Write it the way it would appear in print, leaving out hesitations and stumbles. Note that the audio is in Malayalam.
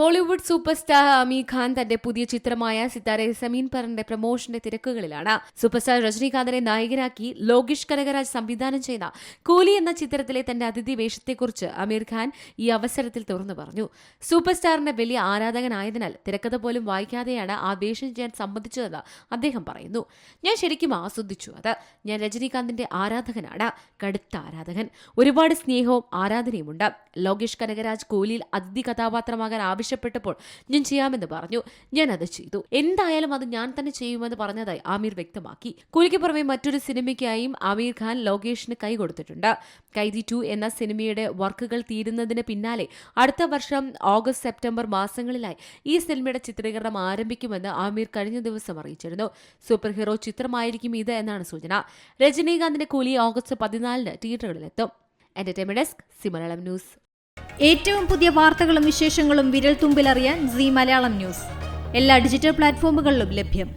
ബോളിവുഡ് സൂപ്പർ സ്റ്റാർ ആമീർ ഖാൻ തന്റെ പുതിയ ചിത്രമായ സിത്താരെ സമീൻ പറിന്റെ പ്രമോഷന്റെ തിരക്കുകളിലാണ്. സൂപ്പർ സ്റ്റാർ രജനീകാന്തിനെ നായകനാക്കി ലോകേഷ് കനകരാജ് സംവിധാനം ചെയ്ത കൂലി എന്ന ചിത്രത്തിലെ തന്റെ അതിഥി വേഷത്തെക്കുറിച്ച് ആമീർ ഖാൻ ഈ അവസരത്തിൽ തുറന്നു പറഞ്ഞു. സൂപ്പർ സ്റ്റാറിന്റെ വലിയ ആരാധകനായതിനാൽ തിരക്കഥ പോലും വായിക്കാതെയാണ് ആ വേഷം ചെയ്യാൻ സമ്മതിച്ചതെന്ന് അദ്ദേഹം പറയുന്നു. ഞാൻ ശരിക്കും ആസ്വദിച്ചു. ഞാൻ രജനീകാന്തിന്റെ ആരാധകനാണ്, കടുത്ത ആരാധകൻ. ഒരുപാട് സ്നേഹവും ആരാധനയുമുണ്ട്. ലോകേഷ് കനകരാജ് കൂലിയിൽ അതിഥി കഥാപാത്രമാകാൻ ആവശ്യപ്പെട്ടപ്പോൾ ഞാൻ ചെയ്യാമെന്ന് പറഞ്ഞു. ഞാൻ അത് ചെയ്തു. എന്തായാലും അത് ഞാൻ തന്നെ ചെയ്യുമെന്ന് പറഞ്ഞതായി ആമീർ വ്യക്തമാക്കി. കൂലിക്ക് പുറമെ മറ്റൊരു സിനിമയ്ക്കായും ആമീർ ഖാൻ ലോകേഷിന് കൈ കൊടുത്തിട്ടുണ്ട്. കൈദി 2 എന്ന സിനിമയുടെ വർക്കുകൾ തീരുന്നതിന് പിന്നാലെ അടുത്ത വർഷം ഓഗസ്റ്റ് സെപ്റ്റംബർ മാസങ്ങളിലായി ഈ സിനിമയുടെ ചിത്രീകരണം ആരംഭിക്കുമെന്ന് ആമീർ കഴിഞ്ഞ ദിവസം അറിയിച്ചിരുന്നു. സൂപ്പർ ഹീറോ ചിത്രമായിരിക്കും ഇത് എന്നാണ് സൂചന. രജനീകാന്തിന്റെ കൂലി ഓഗസ്റ്റ് 14 തിയേറ്ററുകളിലെത്തും. Entertainment desk, Zee Malayalam news. ഏറ്റവും പുതിയ വാർത്തകളും വിശേഷങ്ങളും വിരൽ തുമ്പിലറിയാൻ സി മലയാളം ന്യൂസ് എല്ലാ ഡിജിറ്റൽ പ്ലാറ്റ്ഫോമുകളിലും ലഭ്യം.